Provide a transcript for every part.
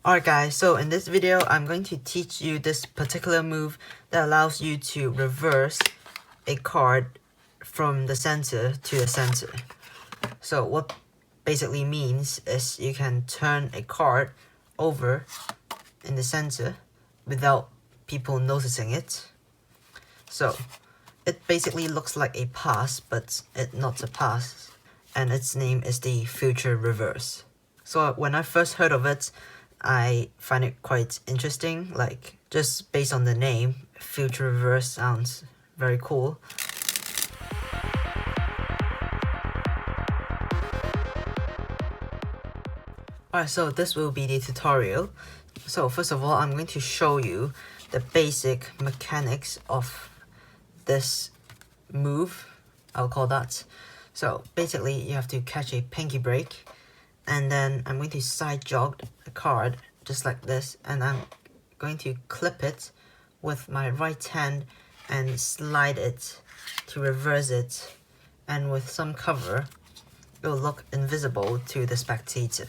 Alright guys, so in this video I'm going to teach you this particular move that allows you to reverse a card from the center to the center. So what basically means is you can turn a card over in the center without people noticing it. So it basically looks like a pass, but it's not a pass, and its name is the future reverse. So when I first heard of it, I find it quite interesting, like just based on the name, future reverse sounds very cool. Alright, so this will be the tutorial. So first of all, I'm going to show you the basic mechanics of this move, I'll call that. So basically you have to catch a pinky break, and then I'm going to side jog the card just like this, and I'm going to clip it with my right hand and slide it to reverse it, and with some cover it will look invisible to the spectator.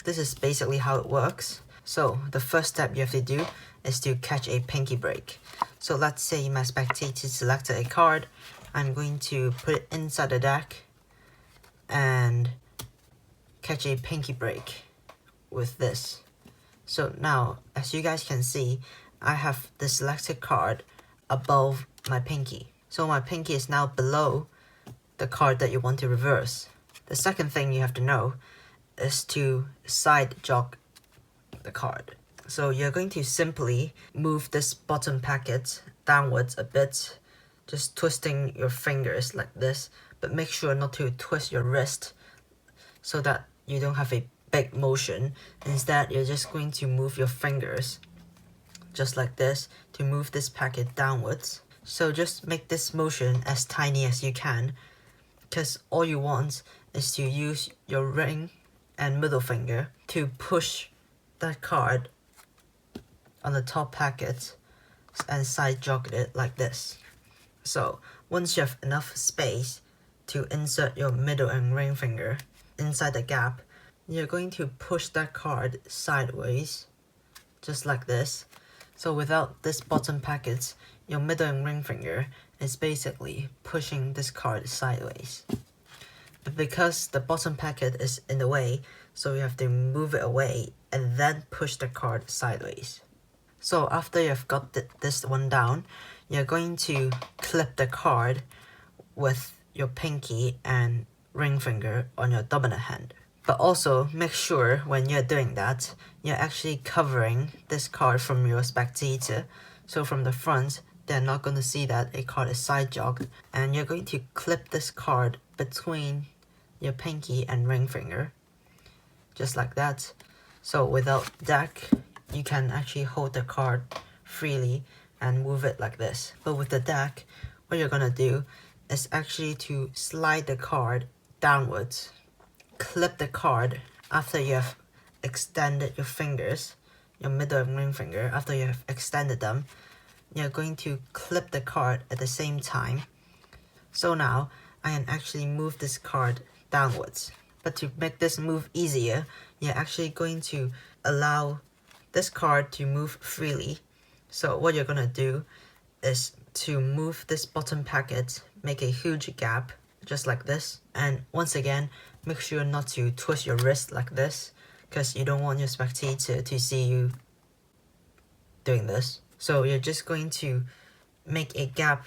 This is basically how it works. So the first step you have to do is to catch a pinky break. So let's say my spectator selected a card. I'm going to put it inside the deck and catch a pinky break with this. So now, as you guys can see, I have the selected card above my pinky. So my pinky is now below the card that you want to reverse. The second thing you have to know is to side jog the card. So you're going to simply move this bottom packet downwards a bit, just twisting your fingers like this, but make sure not to twist your wrist so that you don't have a big motion. Instead, you're just going to move your fingers just like this to move this packet downwards. So just make this motion as tiny as you can, because all you want is to use your ring and middle finger to push that card on the top packet and side jog it like this. So once you have enough space to insert your middle and ring finger inside the gap, you're going to push that card sideways just like this. So without this bottom packet, your middle and ring finger is basically pushing this card sideways. But because the bottom packet is in the way, so you have to move it away and then push the card sideways. So after you've got this one down, you're going to clip the card with your pinky and ring finger on your dominant hand. But also make sure when you're doing that, you're actually covering this card from your spectator. So from the front, they're not going to see that a card is side jogged, and you're going to clip this card between your pinky and ring finger, just like that. So without deck, you can actually hold the card freely and move it like this. But with the deck, what you're gonna do is actually to slide the card downwards, clip the card after you have extended your fingers, your middle and ring finger, after you have extended them, you're going to clip the card at the same time. So now I can actually move this card downwards. But to make this move easier, you're actually going to allow this card to move freely. So what you're gonna do is to move this bottom packet, make a huge gap just like this, and once again make sure not to twist your wrist like this, because you don't want your spectator to see you doing this. So you're just going to make a gap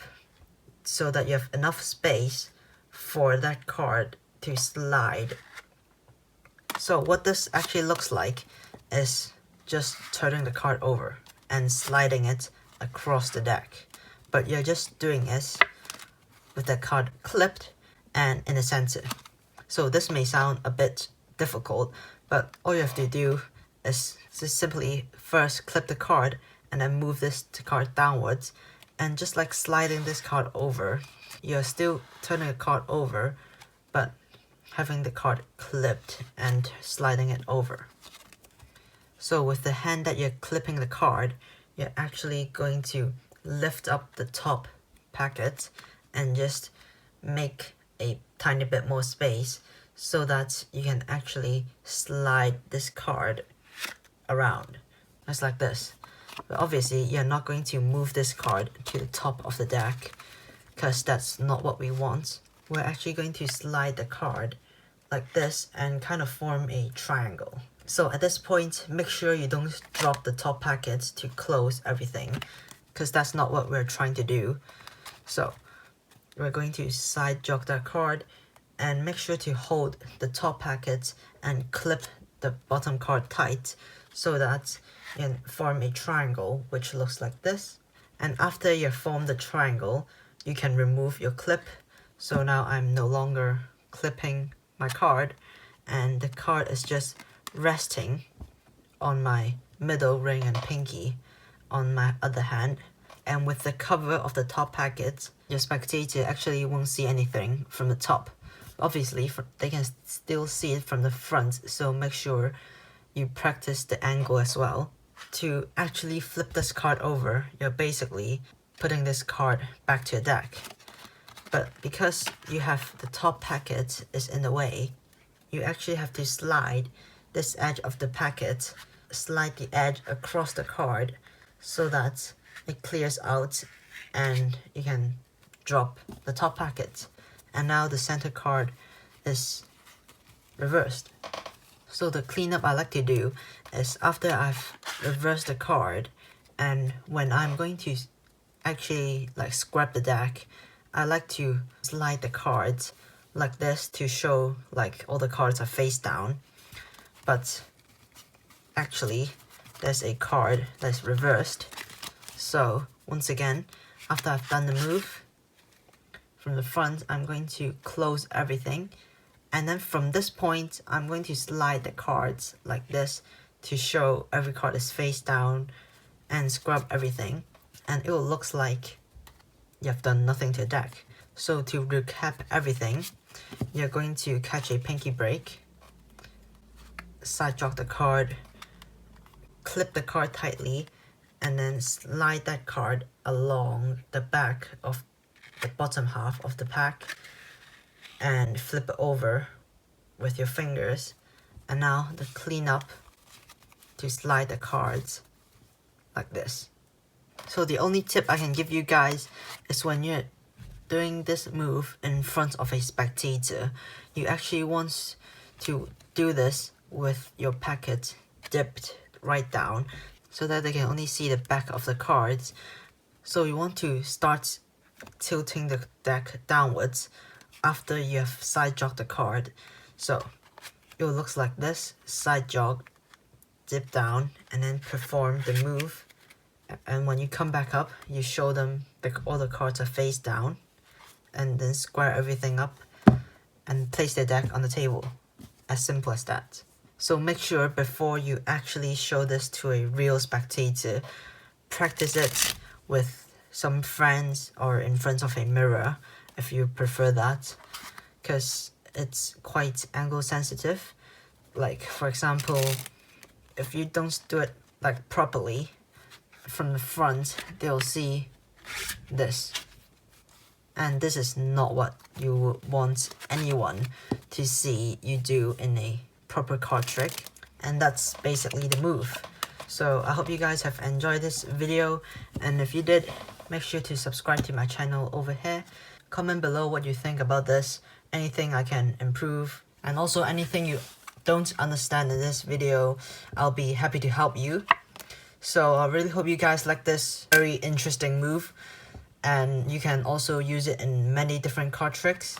so that you have enough space for that card to slide. So what this actually looks like is just turning the card over and sliding it across the deck. But you're just doing this with the card clipped and in the center. So this may sound a bit difficult, but all you have to do is just simply first clip the card and then move this card downwards, and just like sliding this card over, you're still turning the card over, but having the card clipped and sliding it over. So with the hand that you're clipping the card, you're actually going to lift up the top packet and just make a tiny bit more space so that you can actually slide this card around, just like this. But obviously, you're not going to move this card to the top of the deck, because that's not what we want. We're actually going to slide the card like this and kind of form a triangle. So at this point, make sure you don't drop the top packet to close everything, because that's not what we're trying to do. So we're going to side jog that card and make sure to hold the top packet and clip the bottom card tight so that you can form a triangle which looks like this. And after you form the triangle, you can remove your clip. So now I'm no longer clipping my card, and the card is just resting on my middle ring and pinky on my other hand. And with the cover of the top packet, your spectator actually won't see anything from the top. Obviously, they can still see it from the front, so make sure you practice the angle as well. To actually flip this card over, you're basically putting this card back to your deck. But because you have the top packet is in the way, you actually have to slide this edge of the packet, slide the edge across the card so that it clears out and you can drop the top packet. And now the center card is reversed. So the cleanup I like to do is after I've reversed the card, and when I'm going to actually like scrap the deck, I like to slide the cards like this to show like all the cards are face down. But actually there's a card that's reversed. So once again, after I've done the move, from the front I'm going to close everything, and then from this point I'm going to slide the cards like this to show every card is face down and scrub everything, and it will look like you have done nothing to the deck. So to recap everything, you're going to catch a pinky break, side jog the card, clip the card tightly, and then slide that card along the back of the bottom half of the pack and flip it over with your fingers. And now the cleanup to slide the cards like this. So the only tip I can give you guys is when you're doing this move in front of a spectator, you actually want to do this with your packet dipped right down so that they can only see the back of the cards. So you want to start tilting the deck downwards after you have side jogged the card. So it looks like this: side jog, dip down, and then perform the move. And when you come back up, you show them all the cards are face down, and then square everything up and place the deck on the table. As simple as that. So make sure before you actually show this to a real spectator, practice it with some friends or in front of a mirror if you prefer that, because it's quite angle sensitive. Like for example, if you don't do it like properly from the front, they'll see this, and this is not what you would want anyone to see you do in a proper card trick. And that's basically the move. So I hope you guys have enjoyed this video, and if you did, make sure to subscribe to my channel over here. Comment below what you think about this, anything I can improve, and also anything you don't understand in this video, I'll be happy to help you. So I really hope you guys like this very interesting move, and you can also use it in many different card tricks.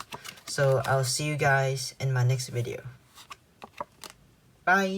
So I'll see you guys in my next video. Bye!